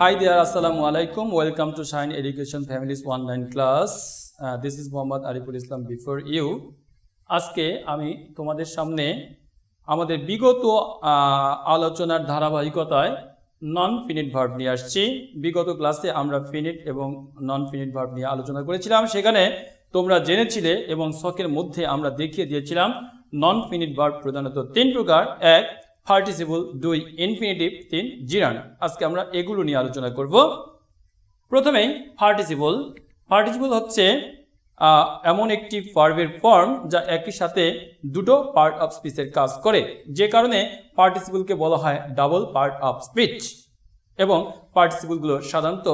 Hi there, Assalamu alaikum. Welcome to Shine Education Families Online class. This is Muhammad Ariful Islam before you. আজকে আমি তোমাদের সামনে আমাদের বিগত আলোচনার ধারাবাহিকতায় নন ফিনিট ভার্ব নিয়ে আসছি। বিগত ক্লাসে আমরা ফিনিট এবং নন ফিনিট ভার্ব নিয়ে আলোচনা করেছিলাম। সেখানে তোমরা জেনেছিলে এবং শখের মধ্যে আমরা দেখিয়ে দিয়েছিলাম নন ফিনিট ভার্ব প্রধানত তিন প্রকার। এক, পার্টিসিপল, দুই ইনফিনিটিভ, তিন জিরান্ড। আজকে আমরা এগুলো নিয়ে আলোচনা করব। প্রথমেই পার্টিসিপল হচ্ছে এমন একটি ভার্বের ফর্ম যা একই সাথে দুটো পার্ট অফ স্পিচের কাজ করে, যে কারণে পার্টিসিপলকে বলা হয় ডাবল পার্ট অফ স্পিচ। এবং পার্টিসিপলগুলো সাধারণত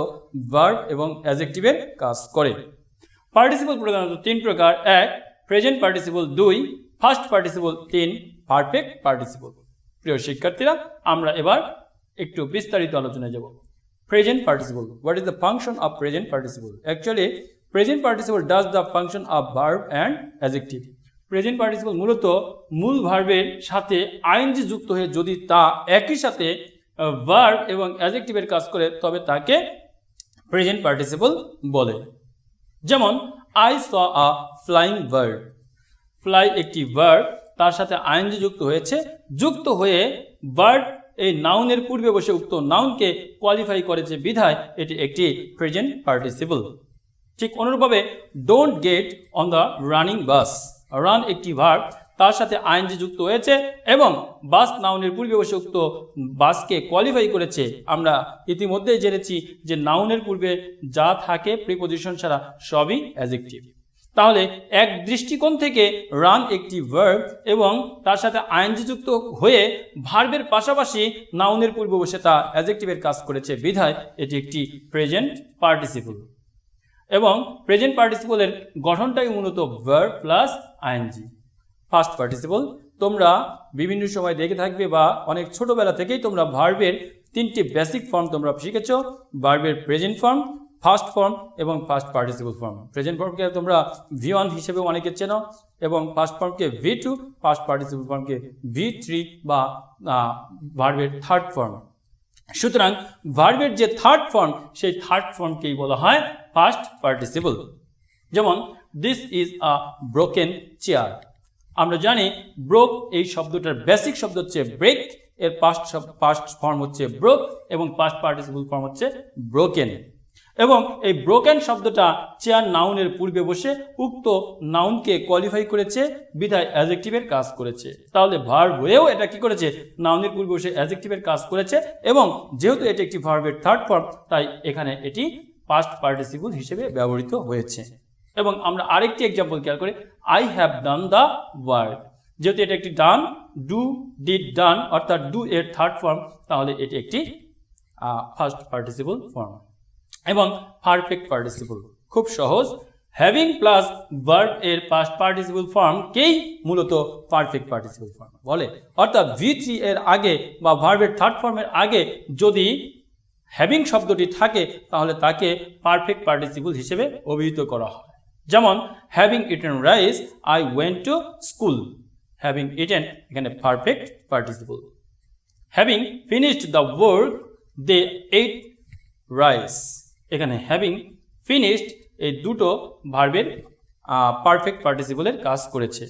ভার্ব এবং অ্যাডজেক্টিভের কাজ করে। পার্টিসিপল প্রধানত তিন প্রকার। এক, প্রেজেন্ট পার্টিসিপল, দুই ফার্স্ট পার্টিসিপল, তিন পারফেক্ট পার্টিসিপল। প্রিয় শিক্ষার্থীরা, আমরা এবার একটু বিস্তারিত আলোচনায় যাব। Present participle, what is the function of present participle? Actually present participle does the function of verb and adjective. Present participle মূলত মূল ভার্বের সাথে আইএনজি যুক্ত হয়ে যদি তা একই সাথে ভার্ব এবং অ্যাডজেক্টিভের কাজ করে তবে তাকে প্রেজেন্ট পার্টিসিপল বলে। যেমন I saw a flying bird. Fly একটি ভার্ব, তার সাথে আইএনজি যুক্ত হয়েছে, যুক্ত হয়ে বার্ড এই নাউনের পূর্বে বসে উক্ত নাউনকে কোয়ালিফাই করেছে বিধায় এটি একটি প্রেজেন্ট পার্টিসিপল। ঠিক অনুরূপভাবে don't get on the running bus. Run একটি ভার্ব, তার সাথে আইএনজি যুক্ত হয়েছে এবং বাস নাউনের পূর্বে বসে উক্ত বাসকে কোয়ালিফাই করেছে। আমরা ইতিমধ্যেই জেনেছি যে নাউনের পূর্বে যা থাকে প্রিপোজিশন ছাড়া সবই অ্যাডজেক্টিভ। তাহলে এক দৃষ্টিকোণ থেকে রান একটি ভার্ব এবং তার সাথে আইএনজি যুক্ত হয়ে ভার্বের পাশাপাশি নাউনের পূর্বে বসে তা অ্যাডজেক্টিভের কাজ করেছে বিধায় এটি একটি প্রেজেন্ট পার্টিসিপল। এবং প্রেজেন্ট পার্টিসিপলের গঠনটাই মূলত verb plus ING. First participle তোমরা বিভিন্ন সময় দেখে থাকবে বা অনেক ছোটবেলা থেকেই তোমরা ভার্বের তিনটি বেসিক ফর্ম তোমরা শিখেছ। ভার্বের প্রেজেন্ট ফর্ম, ফার্স্ট ফর্ম এবং ফার্স্ট পার্টিসিপল ফর্ম। প্রেজেন্ট ফর্মকে তোমরা V1 হিসেবে অনেকে চেনো এবং ফার্স্ট ফর্মকে V2, ফার্স্ট পার্টিসিপল ফর্মকে V3 বা ভার্বের থার্ড ফর্ম। সুতরাং ভার্বের যে থার্ড ফর্ম সেই থার্ড ফর্মকেই বলা হয় ফার্স্ট পার্টিসিপল। যেমন this is a broken chair. আমরা জানি ব্রোক এই শব্দটার বেসিক শব্দ হচ্ছে ব্রেক, এর পাস্ট ফর্ম হচ্ছে ব্রোক এবং পাস্ট পার্টিসিপল ফর্ম হচ্ছে ব্রোকেন। এবং এই ব্রোকেন শব্দটা চেয়ার নাউনের পূর্বে বসে উক্ত নাউনকে কোয়ালিফাই করেছে বিধায় অ্যাডজেক্টিভের কাজ করেছে। তাহলে ভার্ব হয়েও এটা কি করেছে? নাউনের পূর্বে বসে অ্যাডজেক্টিভের কাজ করেছে এবং যেহেতু এটি একটি ভার্বের থার্ড ফর্ম তাই এখানে এটি পাস্ট পার্টিসিপল হিসেবে ব্যবহৃত হয়েছে। এবং আমরা আরেকটি এক্সাম্পল খেয়াল করি, I have done the work. যেহেতু এটা একটি ডান, ডু, ডিড, ডান অর্থাৎ ডু এর থার্ড ফর্ম, তাহলে এটি একটি ফার্স্ট পার্টিসিপল ফর্ম। এবং পারফেক্ট পার্টিসিপল খুব সহজ, হ্যাভিং প্লাস ভার্ব এর পাস্ট পার্টিসিপল ফর্মকেই মূলত পারফেক্ট পার্টিসিপল ফর্ম বলে। অর্থাৎ V3 এর আগে বা ভার্বের থার্ড ফর্মের আগে যদি হ্যাভিং শব্দটি থাকে তাহলে তাকে পারফেক্ট পার্টিসিপল হিসেবে অভিহিত করা হয়। যেমন having eaten rice, I went to school. Having eaten এখানে perfect participle. Having finished the work, they ate rice. এখানে হ্যাভিং, ফিনিশড এই দুটো ভার্বের পারফেক্ট পার্টিসিপলের কাজ করেছে।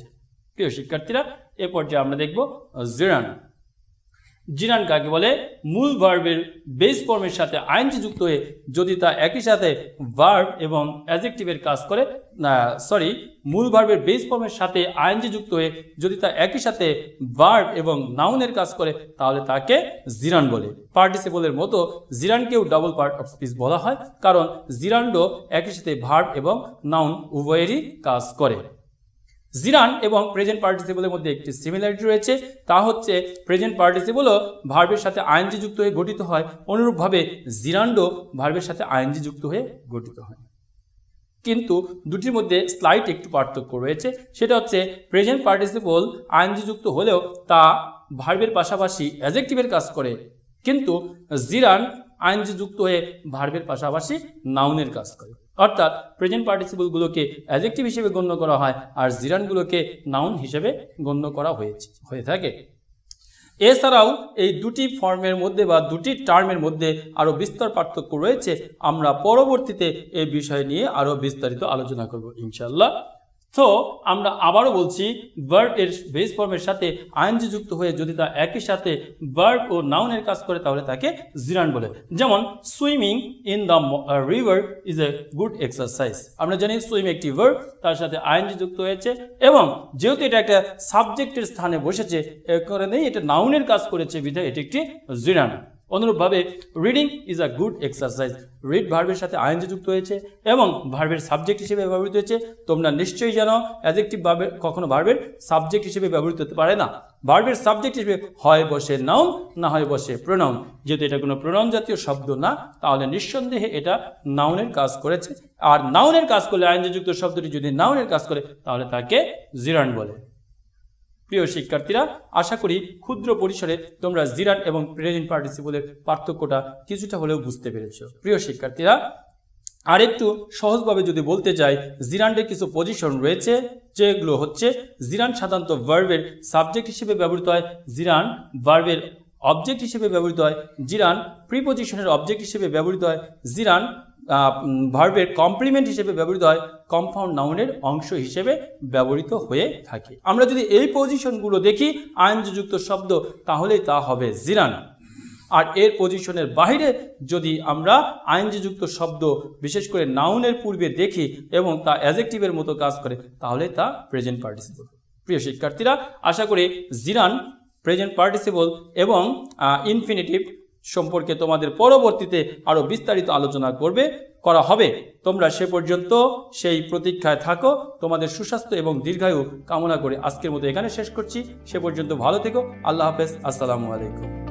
প্রিয় শিক্ষার্থীরা, এ পর্যায়ে আমরা দেখব জিরান। জিরান কাকে বলে? মূল ভার্বের বেস ফর্মের সাথে আইএনজি যুক্ত হয়ে যদি তা একই সাথে ভার্ব এবং অ্যাডজেক্টিভের কাজ করে, মূল ভার্বের বেস ফর্মের সাথে আইএনজি যুক্ত হয়ে যদি তা একই সাথে ভার্ব এবং নাউনের কাজ করে তাহলে তাকে জিরান বলে। পার্টিসিপলের মতো জিরানকেও ডাবল পার্ট অফ স্পিচ বলা হয়, কারণ জিরান্ডও একই সাথে ভার্ব এবং নাউন উভয়েরই কাজ করে। জিরান এবং প্রেজেন্ট পার্টিসিপলের মধ্যে একটি সিমিলারিটি রয়েছে, তা হচ্ছে প্রেজেন্ট পার্টিসিপলও ভার্বের সাথে আইএনজি যুক্ত হয়ে গঠিত হয়, অনুরূপভাবে জিরান্ডও ভার্বের সাথে আইএনজি যুক্ত হয়ে গঠিত হয়। কিন্তু দুটির মধ্যে স্লাইট একটু পার্থক্য রয়েছে, সেটা হচ্ছে প্রেজেন্ট পার্টিসিপল আইএনজি যুক্ত হলেও তা ভার্বের পাশাপাশি অ্যাডজেক্টিভের কাজ করে, কিন্তু জিরান আইএনজি যুক্ত হয়ে ভার্বের পাশাপাশি নাউনের কাজ করে। অর্থাৎ প্রেজেন্ট পার্টিসিপলগুলোকে অ্যাডজেক্টিভ হিসেবে গণ্য করা হয় আর জিরানগুলোকে নাউন হিসেবে গণ্য করা হয়ে থাকে। এছাড়াও এই দুটি ফর্মের মধ্যে বা দুটি টার্মের মধ্যে আরও বিস্তর পার্থক্য রয়েছে। আমরা পরবর্তীতে এই বিষয় নিয়ে আরও বিস্তারিত আলোচনা করব ইনশাল্লাহ। তো আমরা আবারও বলছি, ভার্ব এর বেস ফর্মের সাথে আইএনজি যুক্ত হয়ে যদি তা একই সাথে ভার্ব ও নাউনের কাজ করে তাহলে তাকে জিরান্ড বলে। যেমন swimming in the river is a good exercise. আমরা জানি সুইম একটি ভার্ব, তার সাথে আইএনজি যুক্ত হয়েছে এবং যেহেতু এটা একটা সাবজেক্টের স্থানে বসেছে এ কারণেই এটা নাউনের কাজ করেছে বিধায় এটি একটি জিরান্ড। অনুরূপভাবে reading is a good exercise, read ভার্বের সাথে আইএনজি যুক্ত হয়েছে এবং ভার্বের সাবজেক্ট হিসেবে ব্যবহৃত হয়েছে। তোমরা নিশ্চয়ই জানো অ্যাডজেক্টিভ ভার্বে কখনো ভার্বের সাবজেক্ট হিসেবে ব্যবহৃত হতে পারে না। ভার্বের সাবজেক্ট হিসেবে হয় বসে নাউন, না হয় বসে প্রোনাউন। যেহেতু এটা কোনো প্রোনাউন জাতীয় শব্দ না, তাহলে নিঃসন্দেহে এটা নাউনের কাজ করেছে। আর নাউনের কাজ করলে আইএনজি যুক্ত শব্দটি যদি নাউনের কাজ করে তাহলে তাকে জিরান্ড বলে। প্রিয় শিক্ষার্থীরা, আশা করি ক্ষুদ্র পরিসরে তোমরা জিরান্ড এবং প্রেজেন্ট পার্টিসিপলের পার্থক্যটা কিছুটা হলেও বুঝতে পেরেছো। প্রিয় শিক্ষার্থীরা, আরেকটু সহজভাবে যদি বলতে চাই, জিরান্ডের কিছু পজিশন রয়েছে, যেগুলো হচ্ছে জিরান্ড সাধারণত ভার্বের সাবজেক্ট হিসেবে ব্যবহৃত হয়, জিরান্ড ভার্বের অবজেক্ট হিসেবে ব্যবহৃত হয়, জিরান্ড প্রিপজিশনের অবজেক্ট হিসেবে ব্যবহৃত হয়, জিরান্ড ভার্বের কমপ্লিমেন্ট হিসেবে ব্যবহৃত হয়, কম্পাউন্ড নাউনের অংশ হিসেবে ব্যবহৃত হয়ে থাকে। আমরা যদি এই পজিশনগুলো দেখি আইএনজি যুক্ত শব্দ, তাহলেই তা হবে জিরান্ড। আর এর পজিশনের বাইরে যদি আমরা আইএনজি যুক্ত শব্দ বিশেষ করে নাউনের পূর্বে দেখি এবং তা অ্যাডজেক্টিভের মতো কাজ করে, তাহলে তা প্রেজেন্ট পার্টিসিপল। প্রিয় শিক্ষার্থীরা, আশা করি জিরান্ড, প্রেজেন্ট পার্টিসিপল এবং ইনফিনিটিভ সম্পর্কে তোমাদের পরবর্তীতে আরও বিস্তারিত আলোচনা করা হবে। তোমরা সে পর্যন্ত সেই প্রতীক্ষায় থাকো। তোমাদের সুস্বাস্থ্য এবং দীর্ঘায়ু কামনা করে আজকের মতো এখানে শেষ করছি। সে পর্যন্ত ভালো থেকো। আল্লাহ হাফেজ। আসসালামু আলাইকুম।